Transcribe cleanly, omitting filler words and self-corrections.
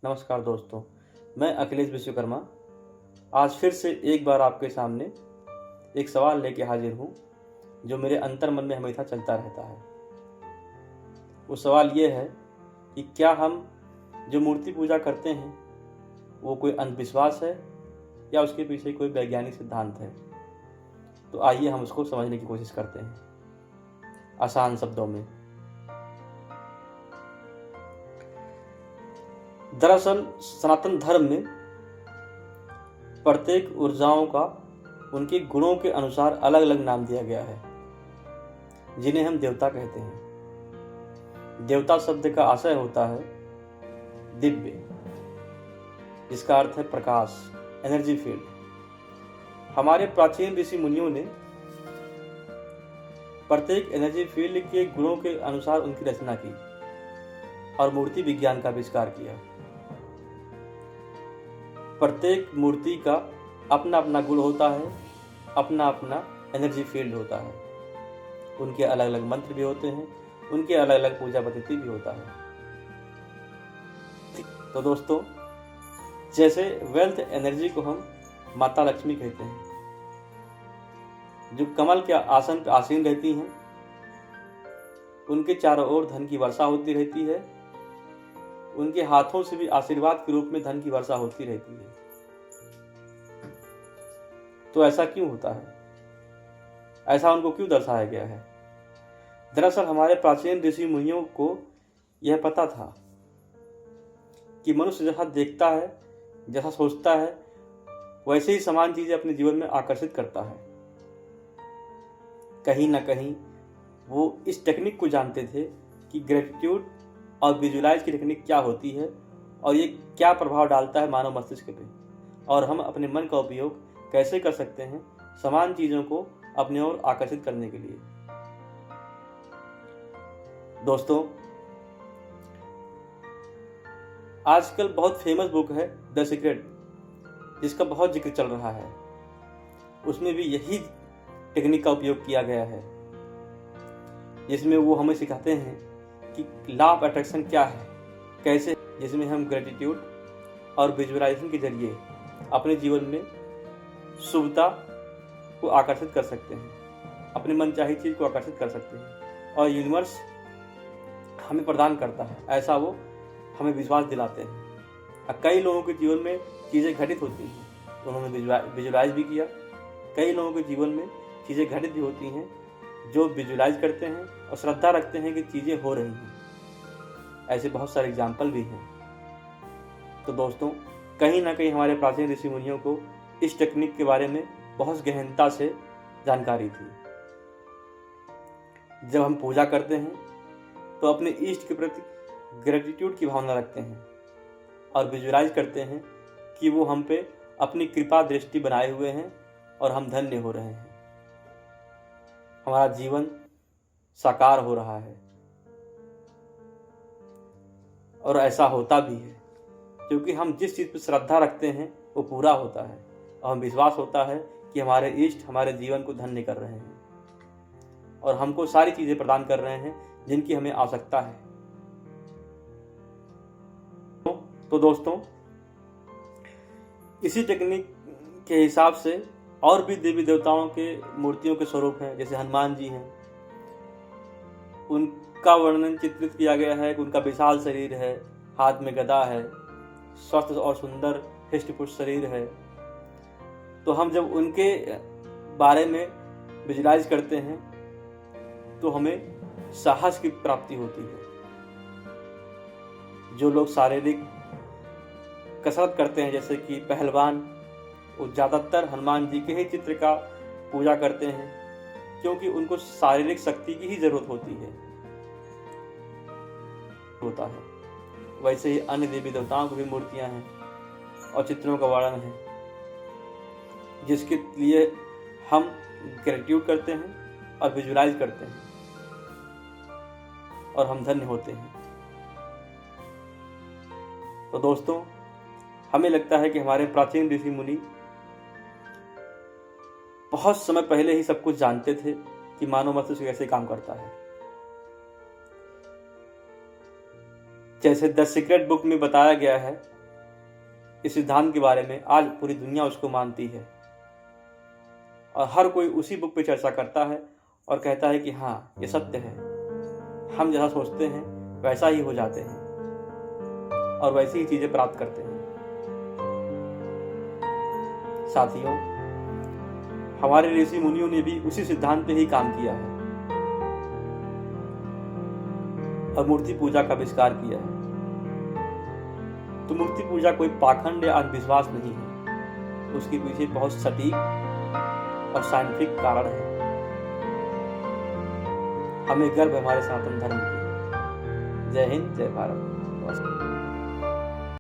नमस्कार दोस्तों, मैं अखिलेश विश्वकर्मा आज फिर से एक बार आपके सामने एक सवाल लेके हाजिर हूँ जो मेरे अंतर मन में हमेशा चलता रहता है। वो सवाल ये है कि क्या हम जो मूर्ति पूजा करते हैं वो कोई अंधविश्वास है या उसके पीछे कोई वैज्ञानिक सिद्धांत है। तो आइए हम उसको समझने की कोशिश करते हैं आसान शब्दों में। दरअसल सनातन धर्म में प्रत्येक ऊर्जाओं का उनके गुणों के अनुसार अलग अलग नाम दिया गया है, जिन्हें हम देवता कहते हैं। देवता शब्द का आशय होता है दिव्य, जिसका अर्थ है प्रकाश, एनर्जी फील्ड। हमारे प्राचीन ऋषि मुनियों ने प्रत्येक एनर्जी फील्ड के गुणों के अनुसार उनकी रचना की और मूर्ति विज्ञान का आविष्कार किया। प्रत्येक मूर्ति का अपना अपना गुण होता है, अपना अपना एनर्जी फील्ड होता है, उनके अलग अलग मंत्र भी होते हैं, उनके अलग अलग पूजा पद्धति भी होता है। तो दोस्तों, जैसे वेल्थ एनर्जी को हम माता लक्ष्मी कहते हैं, जो कमल के आसन पर आसीन रहती हैं, उनके चारों ओर धन की वर्षा होती रहती है, उनके हाथों से भी आशीर्वाद के रूप में धन की वर्षा होती रहती है। तो ऐसा क्यों होता है? ऐसा उनको क्यों दर्शाया गया है? दरअसल हमारे प्राचीन ऋषि मुनियों को यह पता था कि मनुष्य जैसा देखता है, जैसा सोचता है, वैसे ही समान चीजें अपने जीवन में आकर्षित करता है। कहीं ना कहीं वो इस टेक्निक को जानते थे कि ग्रेटिट्यूड और विजुलाइज की टेक्निक क्या होती है और ये क्या प्रभाव डालता है मानव मस्तिष्क पे, और हम अपने मन का उपयोग कैसे कर सकते हैं समान चीजों को अपने ओर आकर्षित करने के लिए। दोस्तों, आजकल बहुत फेमस बुक है द सीक्रेट, जिसका बहुत जिक्र चल रहा है। उसमें भी यही टेक्निक का उपयोग किया गया है, जिसमें वो हमें सिखाते हैं कि लॉ ऑफ अट्रैक्शन क्या है, कैसे, जिसमें हम ग्रेटिट्यूड और विजुअलाइजेशन के जरिए अपने जीवन में शुभता को आकर्षित कर सकते हैं, अपने मनचाही चीज को आकर्षित कर सकते हैं, और यूनिवर्स हमें प्रदान करता है, ऐसा वो हमें विश्वास दिलाते हैं। कई लोगों के जीवन में चीज़ें घटित होती हैं, तो उन्होंने विजुलाइज भी किया। कई लोगों के जीवन में चीज़ें घटित भी होती हैं जो विजुलाइज करते हैं और श्रद्धा रखते हैं कि चीज़ें हो रही हैं। ऐसे बहुत सारे एग्जाम्पल भी हैं। तो दोस्तों, कहीं ना कहीं हमारे प्राचीन ऋषि मुनियों को इस टेक्निक के बारे में बहुत गहनता से जानकारी थी। जब हम पूजा करते हैं तो अपने इष्ट के प्रति ग्रेटिट्यूड की भावना रखते हैं और विजुलाइज करते हैं कि वो हम पे अपनी कृपा दृष्टि बनाए हुए हैं और हम धन्य हो रहे हैं, हमारा जीवन साकार हो रहा है। और ऐसा होता भी है, क्योंकि हम जिस चीज़ पर श्रद्धा रखते हैं वो पूरा होता है, और हम विश्वास होता है कि हमारे इष्ट हमारे जीवन को धन्य कर रहे हैं और हमको सारी चीज़ें प्रदान कर रहे हैं जिनकी हमें आवश्यकता है। तो दोस्तों, इसी टेक्निक के हिसाब से और भी देवी देवताओं के मूर्तियों के स्वरूप हैं। जैसे हनुमान जी हैं, उनका वर्णन चित्रित किया गया है कि उनका विशाल शरीर है, हाथ में गदा है, स्वस्थ और सुंदर हृष्ट-पुष्ट शरीर है। तो हम जब उनके बारे में विजुलाइज करते हैं तो हमें साहस की प्राप्ति होती है। जो लोग शारीरिक कसरत करते हैं, जैसे कि पहलवान, वो ज़्यादातर हनुमान जी के ही चित्र का पूजा करते हैं, क्योंकि उनको शारीरिक शक्ति की ही जरूरत होता है। वैसे ही अन्य देवी देवताओं की भी मूर्तियां हैं और चित्रों का वर्णन है, जिसके लिए हम ग्रेटिट्यूड करते हैं और विजुलाइज करते हैं और हम धन्य होते हैं। तो दोस्तों, हमें लगता है कि हमारे प्राचीन ऋषि मुनि बहुत समय पहले ही सब कुछ जानते थे कि मानव मस्तिष्क कैसे काम करता है। जैसे द सीक्रेट बुक में बताया गया है, इस सिद्धांत के बारे में आज पूरी दुनिया उसको मानती है और हर कोई उसी बुक पे चर्चा करता है और कहता है कि हाँ, ये सत्य है। हम जैसा सोचते हैं वैसा ही हो जाते हैं और वैसी ही चीजें प्राप्त करते हैं। साथियों, हमारे ऋषि मुनियों ने भी उसी सिद्धांत पे ही काम किया है और मूर्ति पूजा का आविष्कार किया है। तो मूर्ति पूजा कोई पाखंड या अंधविश्वास नहीं है, उसके पीछे बहुत सटीक और साइंटिफिक कारण है। हमें गर्व है हमारे सनातन धर्म की। जय हिंद, जय भारत।